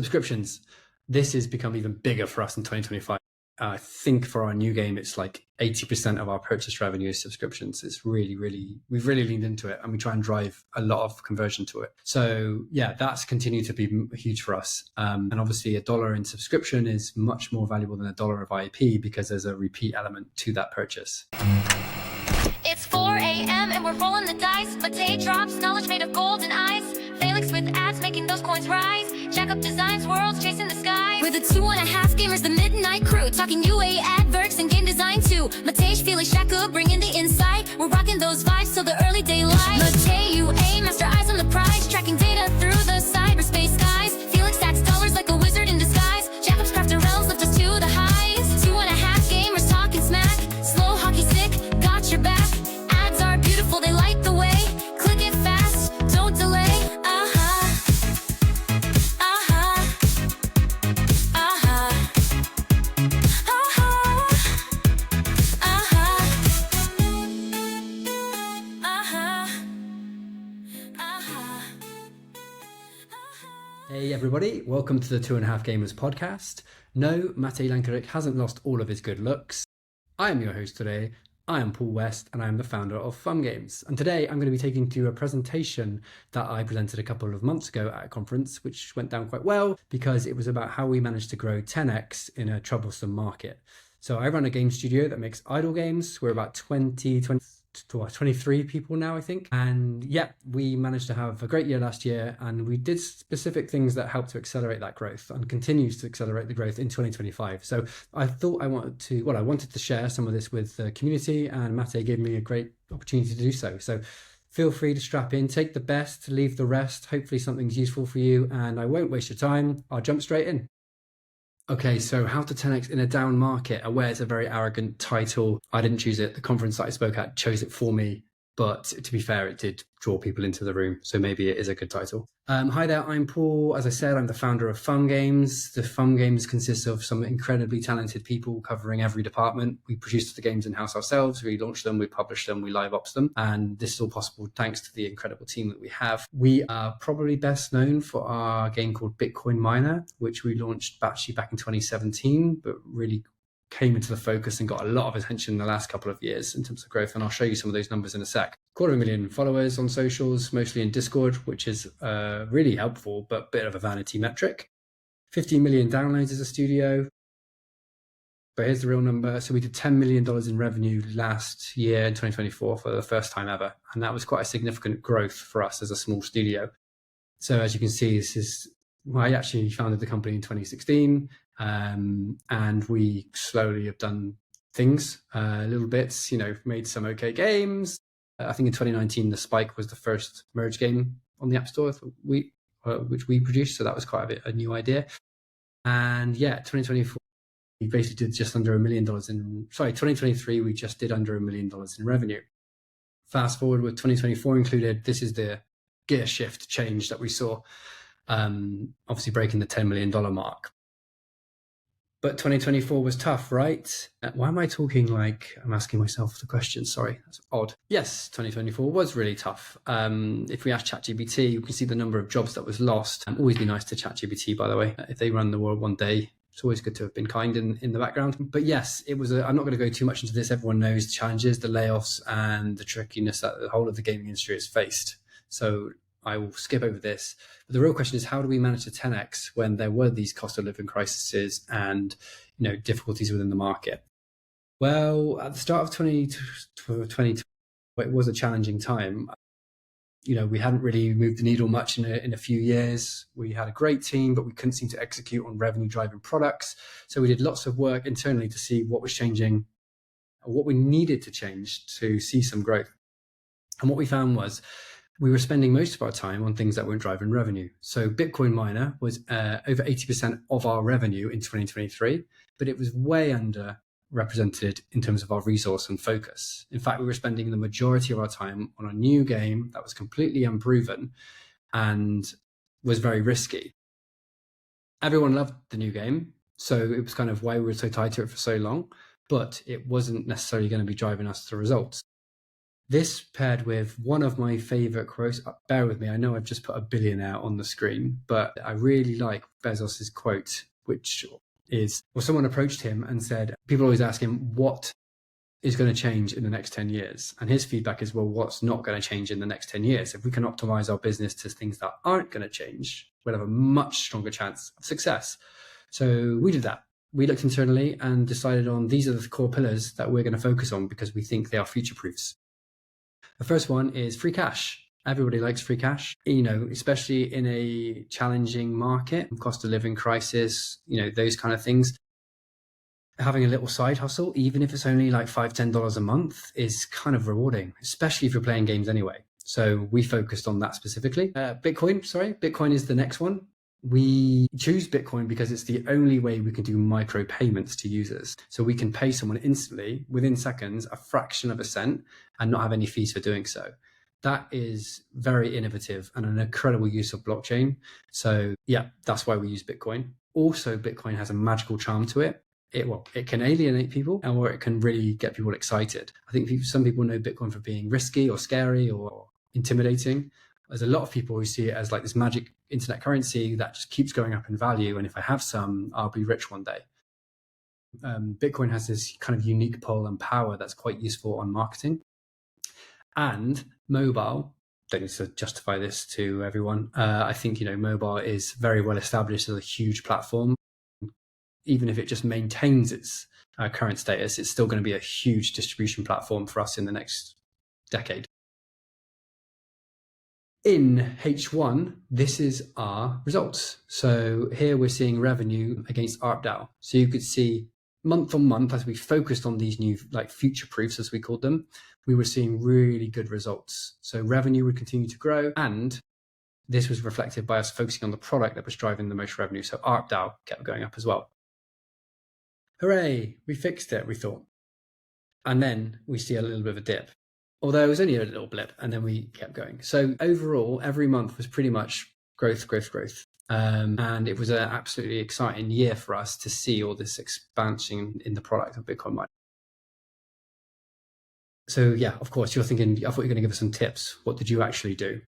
Subscriptions. This has become even bigger for us in 2025. I think for our new game, it's like 80% of our purchase revenue is subscriptions. It's we've really leaned into it, and we try and drive a lot of conversion to it. So yeah, that's continued to be huge for us. And obviously $1 in subscription is much more valuable than $1 of IP because there's a repeat element to that purchase. It's 4 a.m. and we're rolling the dice. Matei drops knowledge made of gold and ice. Felix with ads making those coins rise. Jack up designs, worlds chasing the sky. We're the 2.5 gamers, the midnight crew. Talking UA adverts and game design too. Matei, Felix, Shaka bringing the insight. We're rocking those vibes till the early daylight. Matei, UA, master eyes on the prize. Tracking data through the cyberspace skies. Felix stacks dollars like a wizard in disguise. Jacob's crafter realms lift us to the highs. 2.5 gamers talking smack. Slow hockey stick, got your back. Ads are beautiful, they light the way. Click it fast, don't delay. Hey everybody, welcome to the 2.5 Gamers podcast. No, Matej Lankarik hasn't lost all of his good looks. I am your host today. I am Paul West and I am the founder of Fumb Games. And today I'm going to be taking to a presentation that I presented a couple of months ago at a conference, which went down quite well because it was about how we managed to grow 10x in a troublesome market. So I run a game studio that makes idle games. We're about 23 people now, I think. And yeah, we managed to have a great year last year, and we did specific things that helped to accelerate that growth and continues to accelerate the growth in 2025. So I thought I wanted to share some of this with the community, and Matej gave me a great opportunity to do so. So feel free to strap in, take the best, leave the rest. Hopefully something's useful for you, and I won't waste your time. I'll jump straight in. Okay, so how to 10x in a down market. Aware it's a very arrogant title. I didn't choose it. The conference that I spoke at chose it for me. But to be fair, it did draw people into the room. So maybe it is a good title. Hi there, I'm Paul. As I said, I'm the founder of Fumb Games. The Fumb Games consists of some incredibly talented people covering every department. We produce the games in-house ourselves. We launch them, we publish them, we live ops them. And this is all possible thanks to the incredible team that we have. We are probably best known for our game called Bitcoin Miner, which we launched actually back in 2017, but really came into the focus and got a lot of attention in the last couple of years in terms of growth. And I'll show you some of those numbers in a sec. 250,000 followers on socials, mostly in Discord, which is really helpful, but a bit of a vanity metric. 15 million downloads as a studio. But here's the real number. So we did $10 million in revenue last year in 2024 for the first time ever. And that was quite a significant growth for us as a small studio. So as you can see, I actually founded the company in 2016. And we slowly have done things, little bits, made some okay games. I think in 2019, The Spike was the first merge game on the App Store which we produced. So that was quite a new idea. And yeah, 2024, we basically did just under $1 million 2023, we just did under $1 million in revenue. Fast forward with 2024 included, this is the gear shift change that we saw, obviously breaking the $10 million mark. But 2024 was tough, right? Why am I talking like I'm asking myself the question? Sorry, that's odd. Yes, 2024 was really tough. If we ask ChatGPT, you can see the number of jobs that was lost. Always be nice to ChatGPT, by the way. If they run the world one day, it's always good to have been kind in the background. But yes, it was. I'm not going to go too much into this. Everyone knows the challenges, the layoffs, and the trickiness that the whole of the gaming industry has faced. So I will skip over this. But the real question is, how do we manage to 10x when there were these cost of living crises and difficulties within the market? Well, at the start of 2020, it was a challenging time. We hadn't really moved the needle much in a few years. We had a great team, but we couldn't seem to execute on revenue-driving products. So we did lots of work internally to see what was changing, what we needed to change to see some growth. And what we found was, we were spending most of our time on things that weren't driving revenue. So Bitcoin Miner was over 80% of our revenue in 2023, but it was way underrepresented in terms of our resource and focus. In fact, we were spending the majority of our time on a new game that was completely unproven and was very risky. Everyone loved the new game, so it was kind of why we were so tied to it for so long, but it wasn't necessarily going to be driving us to results. This paired with one of my favorite quotes, bear with me, I know I've just put a billionaire on the screen, but I really like Bezos's quote, which is, well, someone approached him and said, people always ask him, what is going to change in the next 10 years? And his feedback is, well, what's not going to change in the next 10 years? If we can optimize our business to things that aren't going to change, we'll have a much stronger chance of success. So we did that. We looked internally and decided on these are the core pillars that we're going to focus on because we think they are future proofs. The first one is free cash. Everybody likes free cash, especially in a challenging market, cost of living crisis, those kind of things. Having a little side hustle, even if it's only like $5, $10 a month, is kind of rewarding, especially if you're playing games anyway. So we focused on that specifically. Bitcoin is the next one. We choose Bitcoin because it's the only way we can do micro payments to users. So we can pay someone instantly, within seconds, a fraction of a cent and not have any fees for doing so. That is very innovative and an incredible use of blockchain. So yeah, that's why we use Bitcoin. Also, Bitcoin has a magical charm to it. It can alienate people or it can really get people excited. I think some people know Bitcoin for being risky or scary or intimidating. There's a lot of people who see it as like this magic internet currency that just keeps going up in value. And if I have some, I'll be rich one day. Bitcoin has this kind of unique pull and power that's quite useful on marketing. And mobile, don't need to justify this to everyone. I think, mobile is very well established as a huge platform. Even if it just maintains its current status, it's still going to be a huge distribution platform for us in the next decade. In H1, this is our results. So here we're seeing revenue against ARPDAU. So you could see month on month, as we focused on these new future proofs, as we called them, we were seeing really good results. So revenue would continue to grow, and this was reflected by us focusing on the product that was driving the most revenue. So ARPDAU kept going up as well. Hooray, we fixed it, we thought. And then we see a little bit of a dip. Although it was only a little blip, and then we kept going. So overall, every month was pretty much growth. And it was an absolutely exciting year for us to see all this expansion in the product of Bitcoin mining. So yeah, of course, you're thinking, I thought you were going to give us some tips. What did you actually do?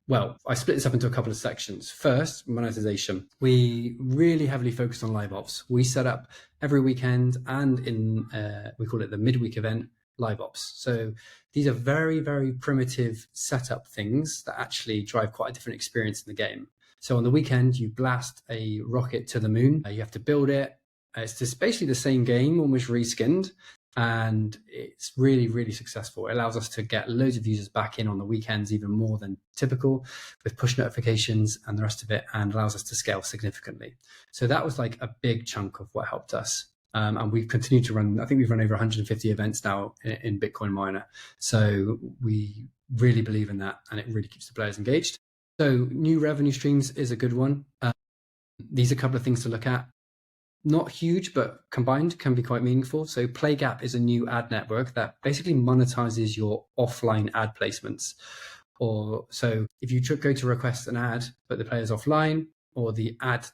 Well, I split this up into a couple of sections. First, monetization. We really heavily focused on live ops. We set up every weekend and we call it the midweek event, live ops. So these are very, very primitive setup things that actually drive quite a different experience in the game. So on the weekend, you blast a rocket to the moon. You have to build it. It's just basically the same game, almost reskinned. And it's really, really successful. It allows us to get loads of users back in on the weekends, even more than typical, with push notifications and the rest of it, and allows us to scale significantly. So that was like a big chunk of what helped us. And we've continued to run, I think we've run over 150 events now in Bitcoin Miner. So we really believe in that, and it really keeps the players engaged. So new revenue streams is a good one. These are a couple of things to look at. Not huge, but combined can be quite meaningful. So PlayGap is a new ad network that basically monetizes your offline ad placements. So if you go to request an ad, but the player's offline, or the ad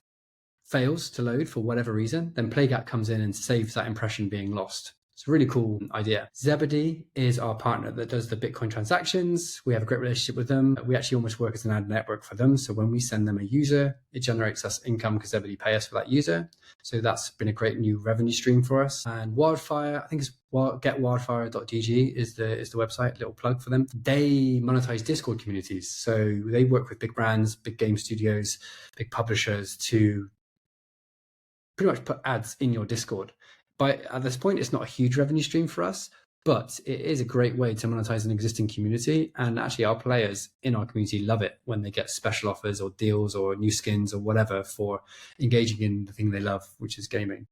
fails to load for whatever reason, then PlayGap comes in and saves that impression being lost. It's a really cool idea. Zebedee is our partner that does the Bitcoin transactions. We have a great relationship with them. We actually almost work as an ad network for them. So when we send them a user, it generates us income because Zebedee pay us for that user. So that's been a great new revenue stream for us. And Wildfire, I think it's getwildfire.gg is the website, little plug for them. They monetize Discord communities. So they work with big brands, big game studios, big publishers to pretty much put ads in your Discord. But at this point, it's not a huge revenue stream for us, but it is a great way to monetize an existing community. And actually our players in our community love it when they get special offers or deals or new skins or whatever for engaging in the thing they love, which is gaming.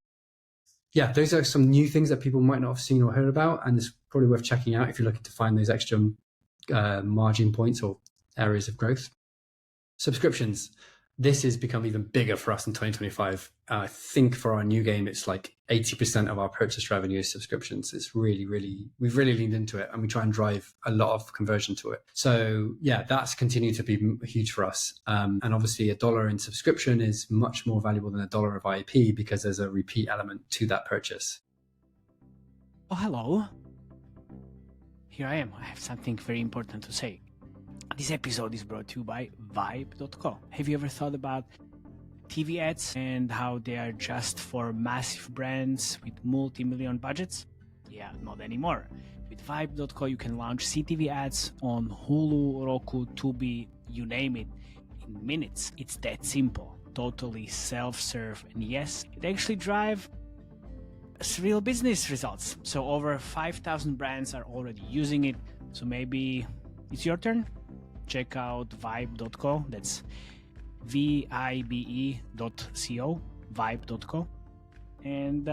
Yeah, those are some new things that people might not have seen or heard about. And it's probably worth checking out if you're looking to find those extra margin points or areas of growth. Subscriptions. This has become even bigger for us in 2025. I think for our new game, it's like 80% of our purchase revenue is subscriptions. It's we've really leaned into it, and we try and drive a lot of conversion to it. So yeah, that's continued to be huge for us. And obviously $1 in subscription is much more valuable than $1 of IP because there's a repeat element to that purchase. Oh, hello. here I am. I have something very important to say. This episode is brought to you by Vibe.co. Have you ever thought about TV ads and how they are just for massive brands with multi-million budgets? Yeah, not anymore. With Vibe.co, you can launch CTV ads on Hulu, Roku, Tubi, you name it, in minutes. It's that simple, totally self-serve, and yes, it actually drives real business results. So over 5,000 brands are already using it. So maybe it's your turn. Check out Vibe.co. That's vibe.co, Vibe.co, and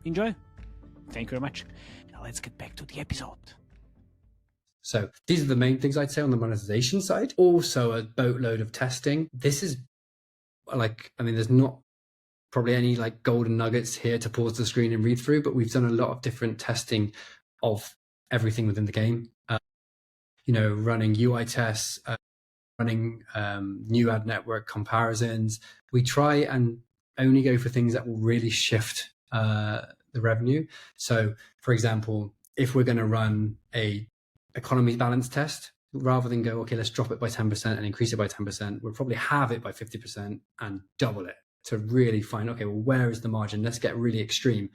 enjoy. Thank you very much. Now let's get back to the episode. So these are the main things I'd say on the monetization side. Also a boatload of testing. This is there's not probably any like golden nuggets here to pause the screen and read through, but we've done a lot of different testing of everything within the game. Running UI tests, running new ad network comparisons. We try and only go for things that will really shift the revenue. So, for example, if we're going to run a economy balance test, rather than go, okay, let's drop it by 10% and increase it by 10%, we'll probably have it by 50% and double it to really find, okay, well, where is the margin? Let's get really extreme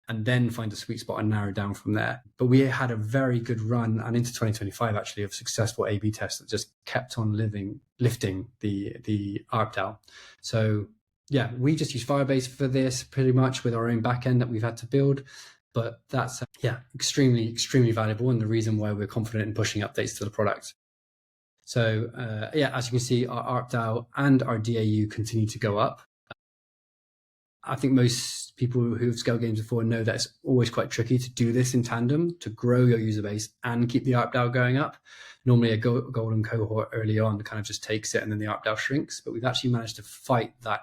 and then find a sweet spot and narrow down from there. But we had a very good run and into 2025 actually of successful A/B tests that just kept on lifting the ARPDAL. So yeah, we just use Firebase for this pretty much with our own backend that we've had to build. But that's extremely, extremely valuable and the reason why we're confident in pushing updates to the product. So as you can see, our ARPDAL and our DAU continue to go up. I think most people who've scaled games before know that it's always quite tricky to do this in tandem, to grow your user base and keep the ARPDAL going up. Normally a golden cohort early on kind of just takes it and then the ARPDAL shrinks, but we've actually managed to fight that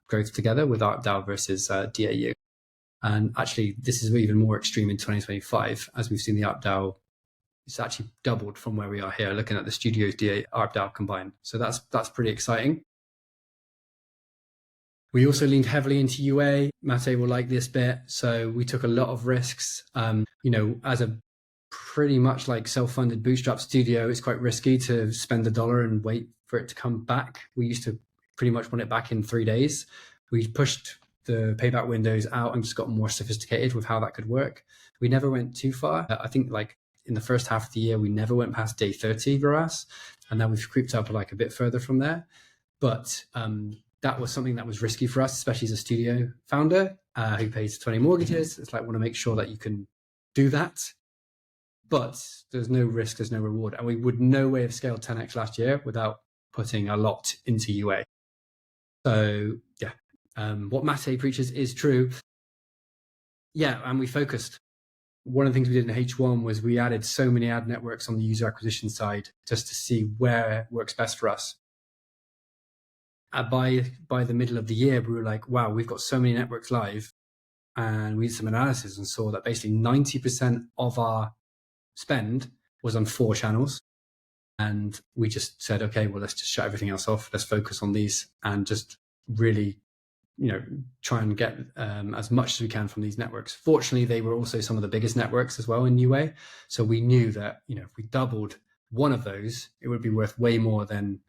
growth together with ARPDAL versus DAU. And actually, this is even more extreme in 2025, as we've seen the ARPDAL, it's actually doubled from where we are here, looking at the studio's ARPDAL combined. So that's pretty exciting. We also leaned heavily into UA. Mate will like this bit. So we took a lot of risks. As a pretty much like self-funded bootstrap studio, it's quite risky to spend $1 and wait for it to come back. We used to pretty much want it back in 3 days. We pushed the payback windows out and just got more sophisticated with how that could work. We never went too far. I think like in the first half of the year, we never went past day 30 for us. And now we've creeped up like a bit further from there. But that was something that was risky for us, especially as a studio founder who pays 20 mortgages. It's like, want to make sure that you can do that. But there's no risk, there's no reward. And we would no way have scaled 10x last year without putting a lot into UA. So what Mate preaches is true. Yeah, and we focused. One of the things we did in H1 was we added so many ad networks on the user acquisition side just to see where works best for us. By the middle of the year, we were like, wow, we've got so many networks live. And we did some analysis and saw that basically 90% of our spend was on 4 channels. And we just said, okay, well, let's just shut everything else off. Let's focus on these and just really, try and get as much as we can from these networks. Fortunately, they were also some of the biggest networks as well in UA. So we knew that, if we doubled one of those, it would be worth way more than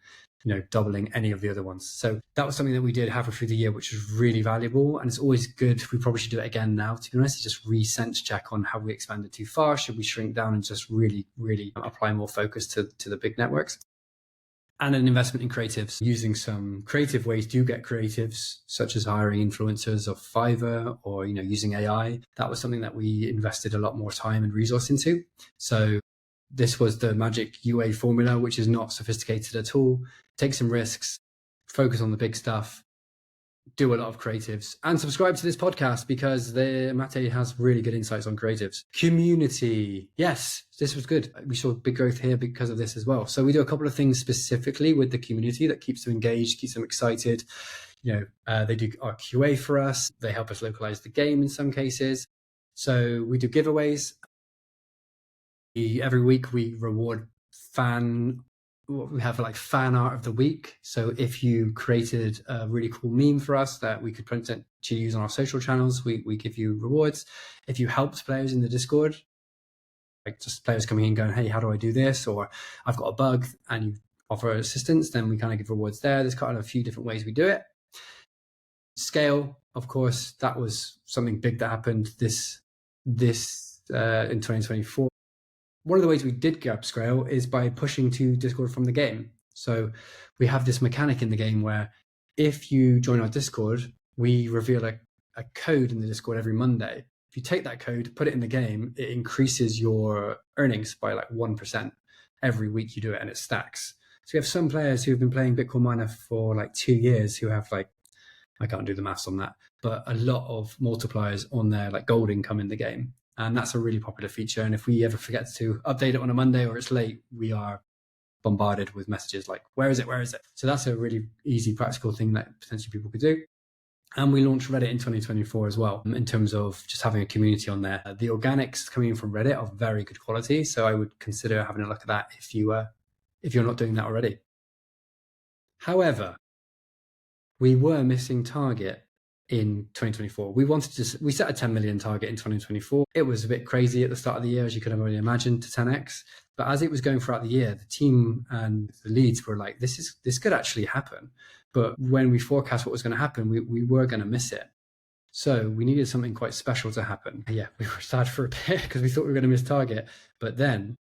doubling any of the other ones. So that was something that we did halfway through the year, which was really valuable. And it's always good. We probably should do it again now, to be honest, just re-sense check on how we expanded too far. Should we shrink down and just really, really apply more focus to the big networks? And an investment in creatives, using some creative ways to get creatives, such as hiring influencers of Fiverr or, using AI. That was something that we invested a lot more time and resource into. So this was the magic UA formula, which is not sophisticated at all. Take some risks, focus on the big stuff, do a lot of creatives, and subscribe to this podcast because Mate has really good insights on creatives. Community. Yes, this was good. We saw big growth here because of this as well. So we do a couple of things specifically with the community that keeps them engaged, keeps them excited. They do our QA for us. They help us localize the game in some cases. So we do giveaways. Every week we reward what we have like fan art of the week. So if you created a really cool meme for us that we could present to use on our social channels, we give you rewards. If you helped players in the Discord, like just players coming in going, hey, how do I do this? Or I've got a bug, and you offer assistance, then we kind of give rewards there. There's kind of a few different ways we do it. Scale, of course, that was something big that happened this in 2024. One of the ways we did get upscale is by pushing to Discord from the game. So we have this mechanic in the game where if you join our Discord, we reveal a code in the Discord every Monday. If you take that code, put it in the game, it increases your earnings by like 1% every week you do it, and it stacks. So we have some players who have been playing Bitcoin Miner for like 2 years who have like, I can't do the maths on that, but a lot of multipliers on their like gold income in the game. And that's a really popular feature. And if we ever forget to update it on a Monday or it's late, we are bombarded with messages like, where is it? Where is it? So that's a really easy, practical thing that potentially people could do. And we launched Reddit in 2024 as well, in terms of just having a community on there. The organics coming in from Reddit are very good quality. So I would consider having a look at that if you're not doing that already. However, we were missing target in 2024. We set a 10 million target in 2024. It was a bit crazy at the start of the year, as you could have already imagined, to 10x. But as it was going throughout the year, the team and the leads were like, this could actually happen. But when we forecast what was going to happen, we were going to miss it. So we needed something quite special to happen. Yeah, we were sad for a bit because we thought we were going to miss target. But then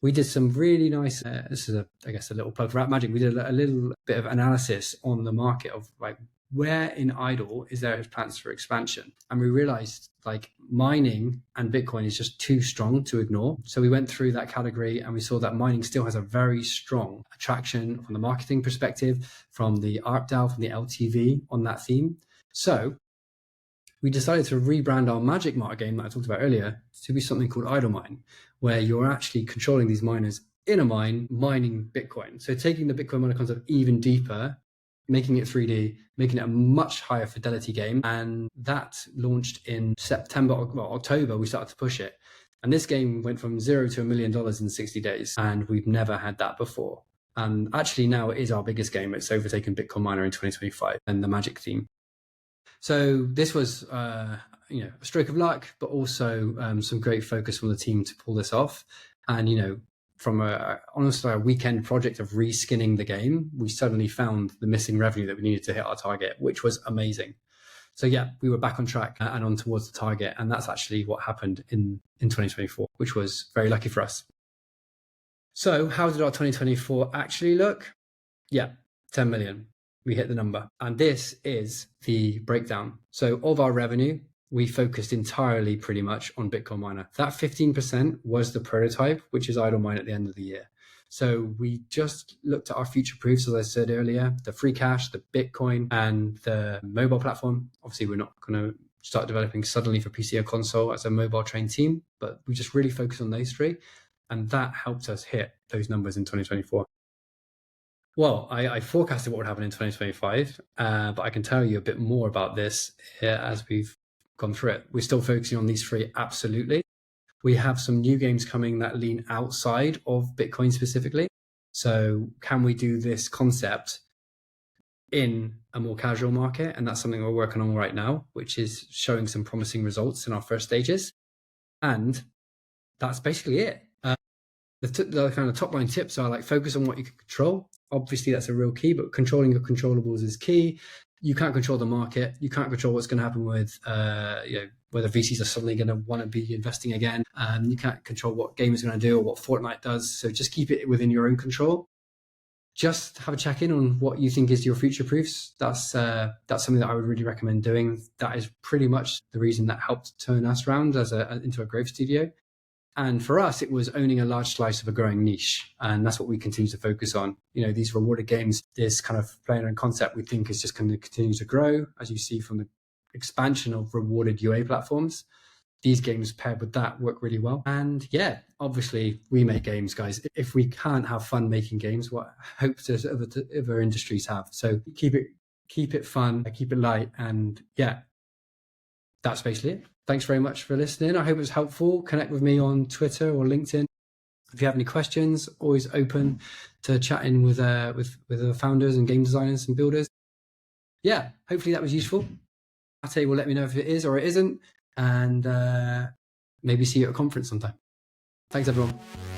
we did some really nice, this is I guess a little plug for Magic. We did a little bit of analysis on the market of like, where in idle is there plans for expansion? And we realized like mining and Bitcoin is just too strong to ignore. So we went through that category and we saw that mining still has a very strong attraction from the marketing perspective, from the ARPDAU, from the LTV on that theme. So we decided to rebrand our Magic Market game that I talked about earlier to be something called Idle Mine, where you're actually controlling these miners in a mine, mining Bitcoin. So taking the Bitcoin miner concept even deeper, making it 3D, making it a much higher fidelity game. And that launched in October, we started to push it. And this game went from $0 to $1 million in 60 days. And we've never had that before. And actually now it is our biggest game. It's overtaken Bitcoin Miner in 2025 and the Magic theme. So this was, a stroke of luck, but also some great focus from the team to pull this off. And, from honestly a weekend project of reskinning the game, we suddenly found the missing revenue that we needed to hit our target, which was amazing. So yeah, we were back on track and on towards the target. And that's actually what happened in 2024, which was very lucky for us. So how did our 2024 actually look? Yeah, 10 million. We hit the number. And this is the breakdown. So of our revenue, we focused entirely pretty much on Bitcoin Miner. That 15% was the prototype, which is Idle Mine at the end of the year. So we just looked at our future proofs, as I said earlier, the free cash, the Bitcoin, and the mobile platform. Obviously, we're not going to start developing suddenly for PC or console as a mobile trained team, but we just really focused on those three. And that helped us hit those numbers in 2024. Well, I forecasted what would happen in 2025, but I can tell you a bit more about this as we've gone through it. We're still focusing on these three, absolutely. We have some new games coming that lean outside of Bitcoin specifically. So can we do this concept in a more casual market? And that's something we're working on right now, which is showing some promising results in our first stages. And that's basically it. The kind of top line tips are like focus on what you can control. Obviously, that's a real key, but controlling your controllables is key. You can't control the market. You can't control what's going to happen with, whether VCs are suddenly going to want to be investing again. You can't control what game is going to do or what Fortnite does. So just keep it within your own control. Just have a check in on what you think is your future proofs. That's something that I would really recommend doing. That is pretty much the reason that helped turn us around into a growth studio. And for us, it was owning a large slice of a growing niche. And that's what we continue to focus on. These rewarded games, this kind of player and concept we think is just going to continue to grow, as you see from the expansion of rewarded UA platforms. These games paired with that work really well. And yeah, obviously we make games, guys. If we can't have fun making games, what hope does other industries have? So keep it fun, keep it light. And yeah, that's basically it. Thanks very much for listening. I hope it was helpful. Connect with me on Twitter or LinkedIn. If you have any questions, always open to chatting with the founders and game designers and builders. Yeah, hopefully that was useful. Mate will let me know if it is or it isn't, and maybe see you at a conference sometime. Thanks, everyone.